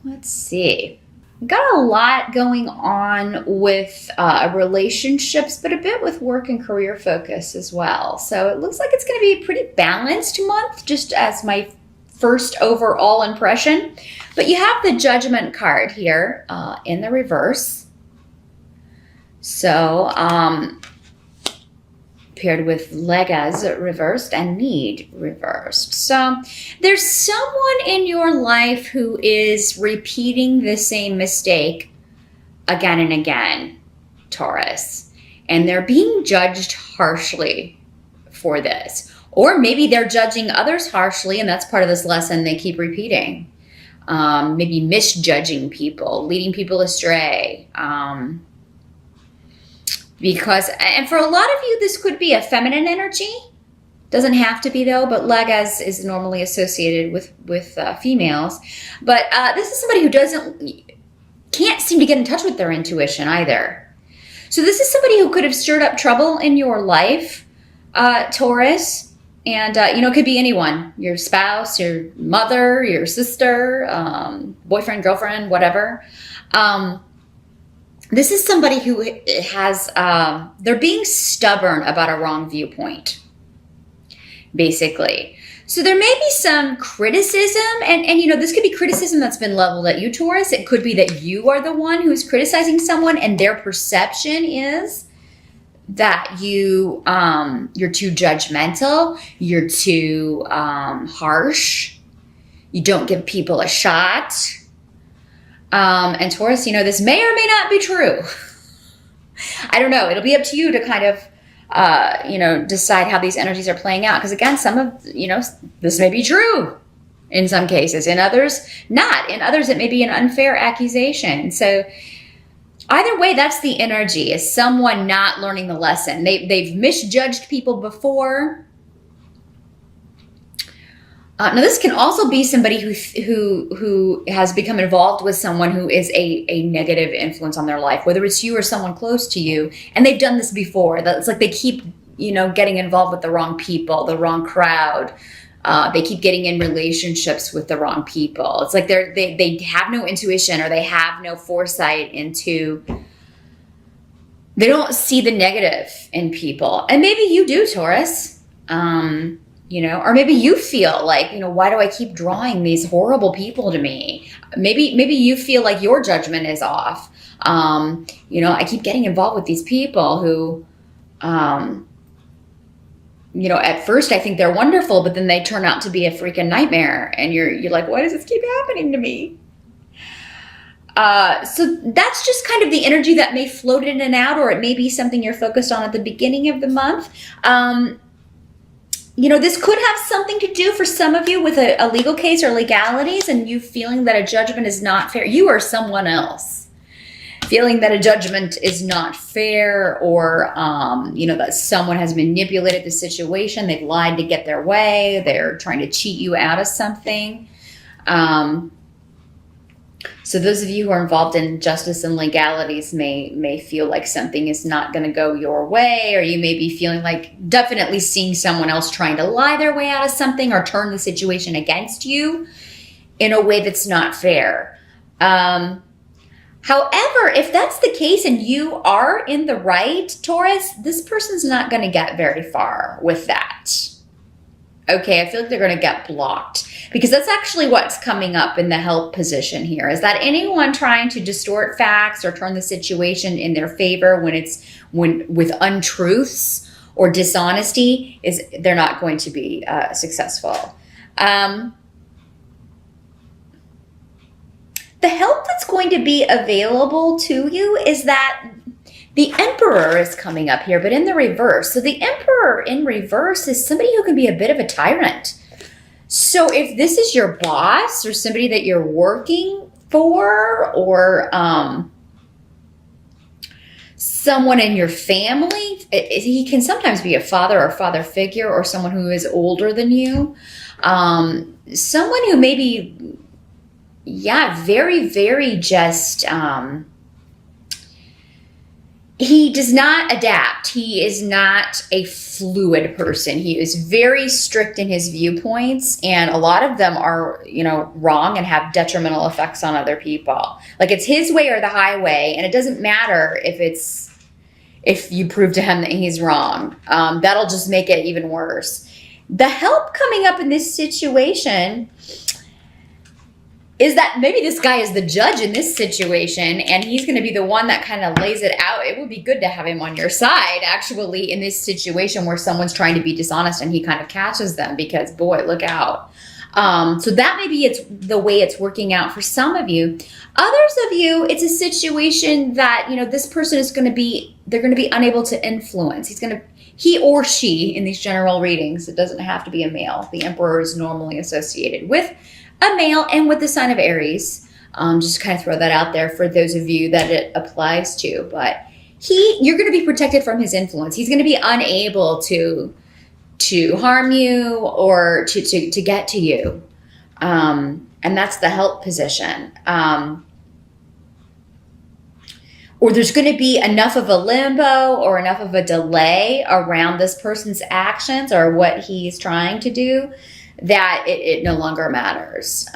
let's see. Got a lot going on with relationships, but a bit with work and career focus as well. So it looks like it's going to be a pretty balanced month, just as my first overall impression. But you have the Judgment card here in the reverse. So paired with Legas reversed and Need reversed. So there's someone in your life who is repeating the same mistake again and again, Taurus. And they're being judged harshly for this. Or maybe they're judging others harshly, and that's part of this lesson they keep repeating. Maybe misjudging people, leading people astray. Because, and for a lot of you, this could be a feminine energy. Doesn't have to be though, but Legas is normally associated with females. But this is somebody who can't seem to get in touch with their intuition either. So this is somebody who could have stirred up trouble in your life, Taurus. And, it could be anyone, your spouse, your mother, your sister, boyfriend, girlfriend, whatever. This is somebody who has, they're being stubborn about a wrong viewpoint, basically. So there may be some criticism, and this could be criticism that's been leveled at you, Taurus. It could be that you are the one who's criticizing someone, and their perception is that you're too judgmental, you're too harsh, you don't give people a shot. And Taurus, this may or may not be true. I don't know. It'll be up to you to kind of, decide how these energies are playing out. Because again, some of, this may be true in some cases. In others, not. In others, it may be an unfair accusation. So either way, that's the energy, is someone not learning the lesson. They've misjudged people before. Now, this can also be somebody who has become involved with someone who is a negative influence on their life, whether it's you or someone close to you, and they've done this before. It's like they keep, getting involved with the wrong people, the wrong crowd. They keep getting in relationships with the wrong people. It's like they have no intuition, or they have no foresight into. They don't see the negative in people, and maybe you do, Taurus. Or maybe you feel like, why do I keep drawing these horrible people to me? Maybe you feel like your judgment is off. I keep getting involved with these people who, at first I think they're wonderful, but then they turn out to be a freaking nightmare. And you're like, why does this keep happening to me? So that's just kind of the energy that may float in and out, or it may be something you're focused on at the beginning of the month. This could have something to do for some of you with a legal case or legalities, and you feeling that a judgment is not fair. You or someone else feeling that a judgment is not fair, or, that someone has manipulated the situation. They've lied to get their way. They're trying to cheat you out of something. So those of you who are involved in justice and legalities may feel like something is not going to go your way, or you may be feeling like definitely seeing someone else trying to lie their way out of something or turn the situation against you in a way that's not fair. However, if that's the case and you are in the right, Taurus, this person's not going to get very far with that. Okay, I feel like they're going to get blocked, because that's actually what's coming up in the help position here, is that anyone trying to distort facts or turn the situation in their favor when with untruths or dishonesty, they're not going to be successful. The help that's going to be available to you is that the Emperor is coming up here, but in the reverse. So the Emperor in reverse is somebody who can be a bit of a tyrant. So if this is your boss or somebody that you're working for, or someone in your family, he can sometimes be a father or father figure, or someone who is older than you. Someone who may be, very, very just... he does not adapt. He is not a fluid person. He is very strict in his viewpoints, and a lot of them are, wrong and have detrimental effects on other people. Like, it's his way or the highway, and it doesn't matter if you prove to him that he's wrong. That'll just make it even worse. The help coming up in this situation is that maybe this guy is the judge in this situation, and he's going to be the one that kind of lays it out. It would be good to have him on your side, actually, in this situation where someone's trying to be dishonest and he kind of catches them, because, boy, look out. So that maybe it's the way it's working out for some of you. Others of you, it's a situation that, this person is they're going to be unable to influence. He or she, in these general readings, it doesn't have to be a male. The Emperor is normally associated with a male and with the sign of Aries. Just kind of throw that out there for those of you that it applies to. But you're going to be protected from his influence. He's going to be unable to harm you or to get to you. And that's the help position. Or there's going to be enough of a limbo or enough of a delay around this person's actions or what he's trying to do that it no longer matters.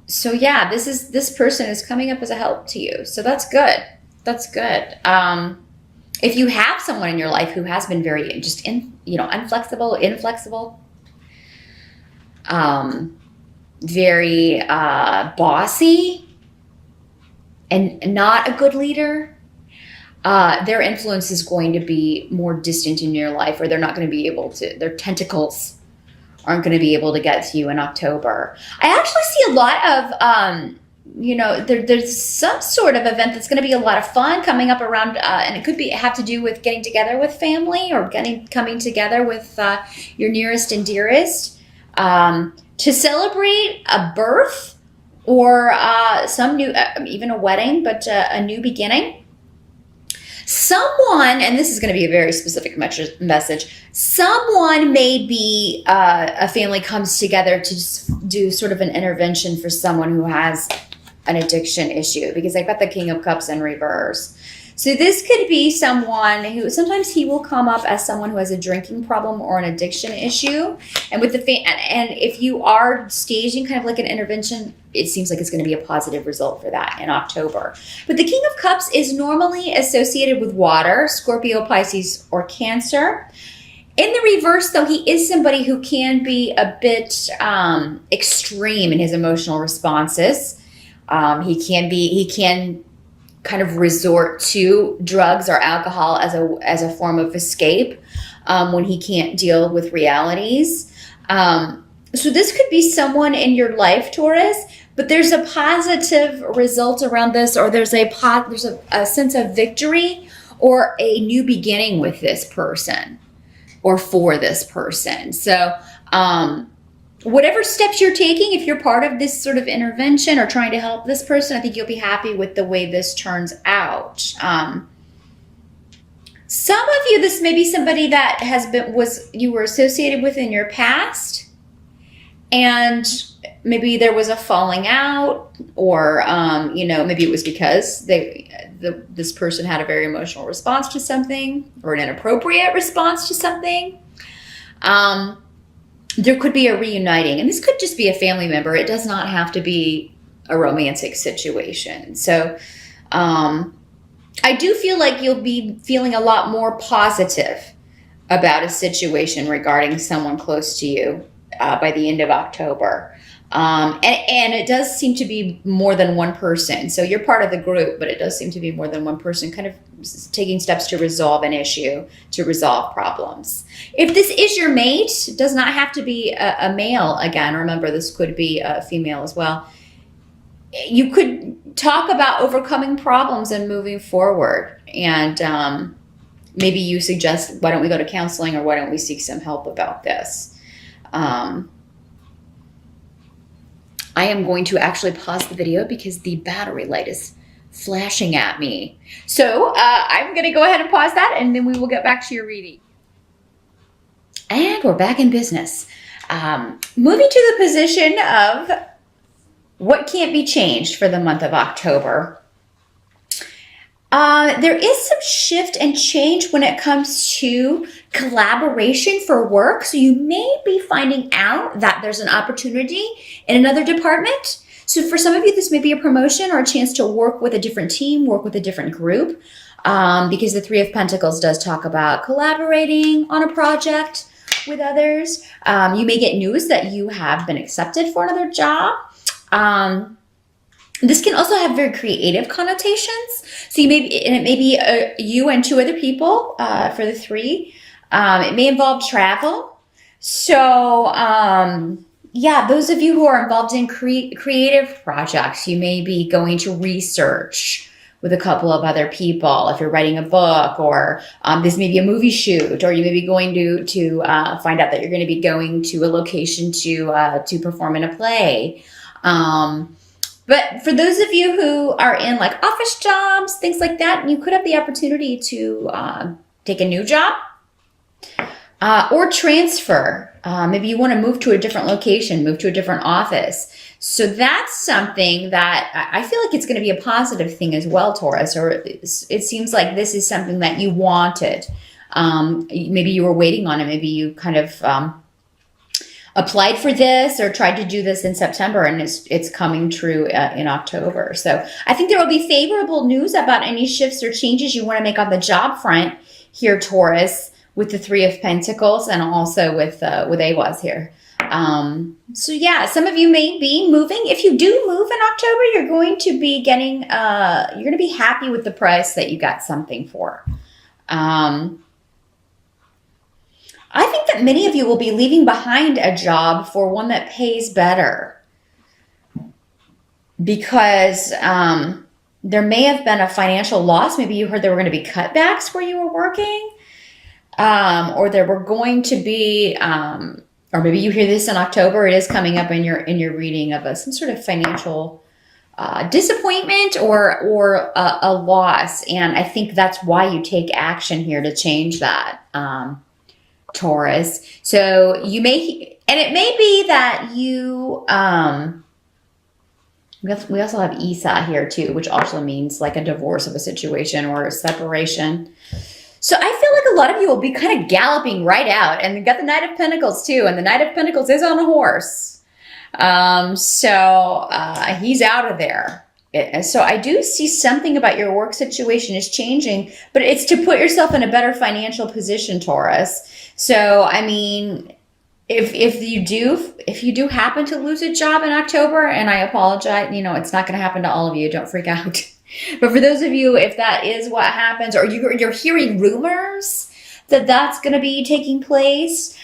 So yeah, this person is coming up as a help to you. So that's good. That's good. If you have someone in your life who has been very inflexible, very bossy, and not a good leader, their influence is going to be more distant in your life, or they're not going to be able to, their tentacles aren't going to be able to get to you in October. I actually see a lot of, there's some sort of event that's going to be a lot of fun coming up around, and it could have to do with getting together with family or coming together with your nearest and dearest to celebrate a birth or some new, even a wedding, but a new beginning. Someone, and this is going to be a very specific message, someone, maybe a family comes together to just do sort of an intervention for someone who has an addiction issue, because I've got the King of Cups in reverse. So this could be someone who, sometimes he will come up as someone who has a drinking problem or an addiction issue. And with and if you are staging kind of like an intervention, it seems like it's going to be a positive result for that in October. But the King of Cups is normally associated with water, Scorpio, Pisces, or Cancer. In the reverse, though, he is somebody who can be a bit extreme in his emotional responses. He can kind of resort to drugs or alcohol as a form of escape when he can't deal with realities. So this could be someone in your life, Taurus, but there's a positive result around this, or there's a sense of victory or a new beginning with this person or for this person. So whatever steps you're taking, if you're part of this sort of intervention or trying to help this person, I think you'll be happy with the way this turns out. Some of you, this may be somebody that you were associated with in your past, and maybe there was a falling out, or maybe it was because this person had a very emotional response to something, or an inappropriate response to something. There could be a reuniting, and this could just be a family member. It does not have to be a romantic situation. So I do feel like you'll be feeling a lot more positive about a situation regarding someone close to you by the end of October. And it does seem to be more than one person. So you're part of the group, but it does seem to be more than one person kind of taking steps to resolve an issue, to resolve problems. If this is your mate, it does not have to be a male. Again, remember, this could be a female as well. You could talk about overcoming problems and moving forward. And maybe you suggest, why don't we go to counseling, or why don't we seek some help about this? I am going to actually pause the video because the battery light is flashing at me. So I'm going to go ahead and pause that, and then we will get back to your reading. And we're back in business. Moving to the position of what can't be changed for the month of October. There is some shift and change when it comes to collaboration for work. So you may be finding out that there's an opportunity in another department. So for some of you, this may be a promotion or a chance to work with a different team, work with a different group, because the Three of Pentacles does talk about collaborating on a project with others. You may get news that you have been accepted for another job. This can also have very creative connotations. So it may be you and two other people for the three. It may involve travel. So yeah, those of you who are involved in creative projects, you may be going to research with a couple of other people. If you're writing a book, or this may be a movie shoot, or you may be going to find out that you're going to be going to a location to perform in a play. But for those of you who are in like office jobs, things like that, you could have the opportunity to take a new job or transfer. Maybe you want to move to a different location, move to a different office. So that's something that I feel like it's going to be a positive thing as well, Taurus, or it seems like this is something that you wanted. Maybe you were waiting on it. Maybe you kind of applied for this or tried to do this in September, and it's coming true in October. So I think there will be favorable news about any shifts or changes you want to make on the job front here, Taurus, with the Three of Pentacles and also with Awaz here. So yeah, some of you may be moving. If you do move in October, you're going to be getting, you're going to be happy with the price that you got something for. I think that many of you will be leaving behind a job for one that pays better, because there may have been a financial loss. Maybe you heard there were going to be cutbacks where you were working, or there were going to be, or maybe you hear this in October. It is coming up in your reading of some sort of financial disappointment or a loss, and I think that's why you take action here to change that. Taurus. So you may, and it may be that you, we also have Isa here too, which also means like a divorce of a situation or a separation. So I feel like a lot of you will be kind of galloping right out, and you got the Knight of Pentacles too, and the Knight of Pentacles is on a horse. So he's out of there. So I do see something about your work situation is changing, but it's to put yourself in a better financial position, Taurus. So, I mean, if you do happen to lose a job in October, and I apologize, it's not going to happen to all of you. Don't freak out. But for those of you, if that is what happens, or you're hearing rumors that that's going to be taking place,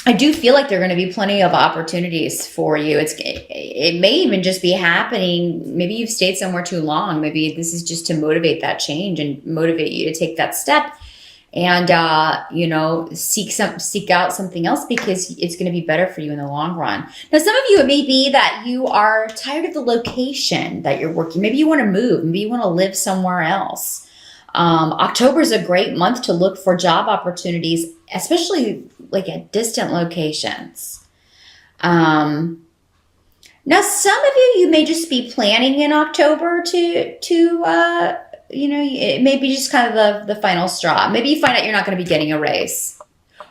I do feel like there are going to be plenty of opportunities for you. It may even just be happening. Maybe you've stayed somewhere too long. Maybe this is just to motivate that change and motivate you to take that step and, seek out something else, because it's going to be better for you in the long run. Now, some of you, it may be that you are tired of the location that you're working. Maybe you want to move. Maybe you want to live somewhere else. October is a great month to look for job opportunities, especially like at distant locations. Now, some of you may just be planning in October to it may be just kind of the final straw. Maybe you find out you're not going to be getting a raise,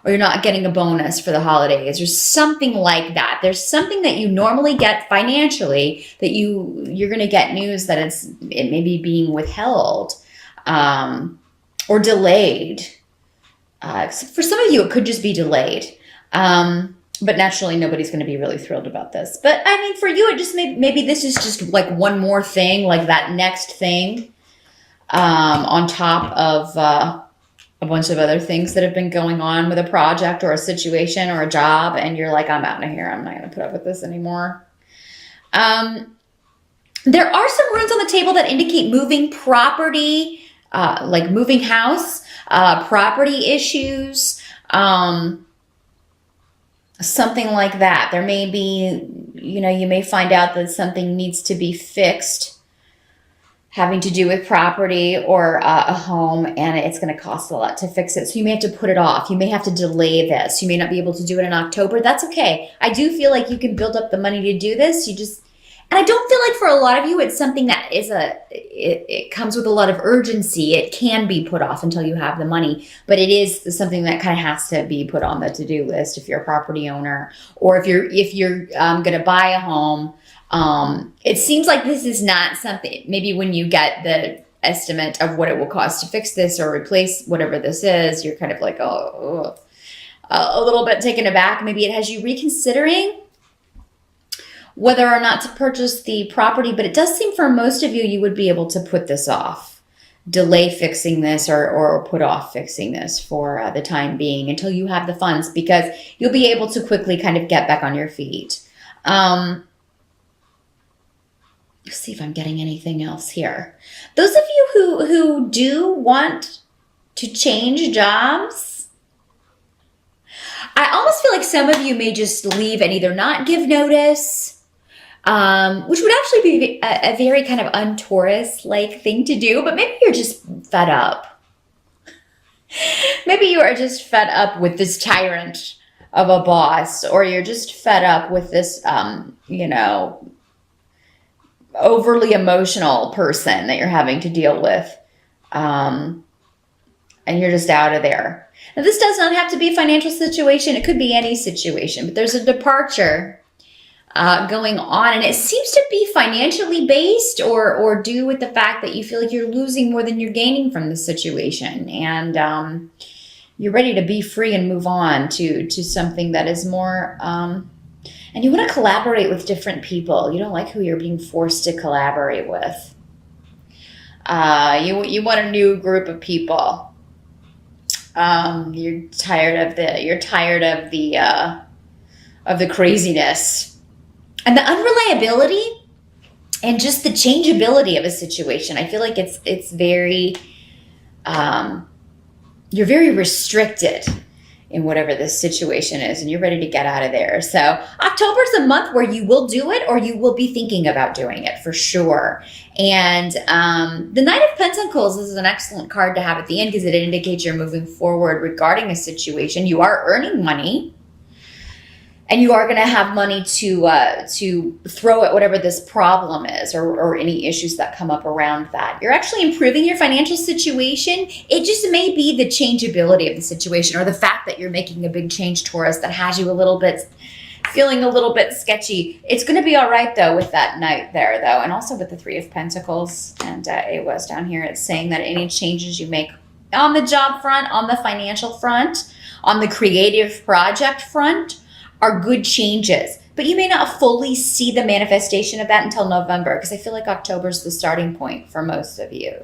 or you're not getting a bonus for the holidays, or something like that. There's something that you normally get financially that you're going to get news that it may be being withheld. Or delayed. For some of you, it could just be delayed. But naturally, nobody's going to be really thrilled about this. But I mean, for you, it just maybe this is just like one more thing, like that next thing, on top of a bunch of other things that have been going on with a project or a situation or a job, and you're like, I'm out of here. I'm not going to put up with this anymore. There are some runes on the table that indicate moving property, like moving house, property issues, something like that. There may be, you may find out that something needs to be fixed having to do with property or a home, and it's going to cost a lot to fix it. So you may have to put it off. You may have to delay this. You may not be able to do it in October. That's okay. I do feel like you can build up the money to do this. And I don't feel like for a lot of you, it's something that is it comes with a lot of urgency. It can be put off until you have the money, but it is something that kind of has to be put on the to-do list if you're a property owner, or if you're going to buy a home. It seems like this is not something, maybe when you get the estimate of what it will cost to fix this or replace whatever this is, you're kind of like, a little bit taken aback. Maybe it has you reconsidering whether or not to purchase the property, but it does seem for most of you, you would be able to put this off, delay fixing this, or put off fixing this for the time being until you have the funds, because you'll be able to quickly kind of get back on your feet. Let's see if I'm getting anything else here. Those of you who do want to change jobs, I almost feel like some of you may just leave and either not give notice, which would actually be a very kind of un-Taurus-like thing to do, but maybe you're just fed up. Maybe you are just fed up with this tyrant of a boss, or you're just fed up with this, overly emotional person that you're having to deal with, and you're just out of there. Now, this does not have to be a financial situation. It could be any situation, but there's a departure going on, and it seems to be financially based or due with the fact that you feel like you're losing more than you're gaining from the situation, and you're ready to be free and move on to something that is more, and you want to collaborate with different people. You don't like who you're being forced to collaborate with. You want a new group of people. You're tired of the craziness and the unreliability and just the changeability of a situation. I feel like it's very, you're very restricted in whatever this situation is, and you're ready to get out of there. So October's a month where you will do it, or you will be thinking about doing it for sure. And the Knight of Pentacles is an excellent card to have at the end, because it indicates you're moving forward regarding a situation. You are earning money, and you are going to have money to throw at whatever this problem is, or any issues that come up around that. You're actually improving your financial situation. It just may be the changeability of the situation, or the fact that you're making a big change, Taurus, that has you feeling a little bit sketchy. It's going to be all right, though, with that Knight there, though, and also with the Three of Pentacles. And it was down here. It's saying that any changes you make on the job front, on the financial front, on the creative project front, are good changes, but you may not fully see the manifestation of that until November, because I feel like October is the starting point for most of you.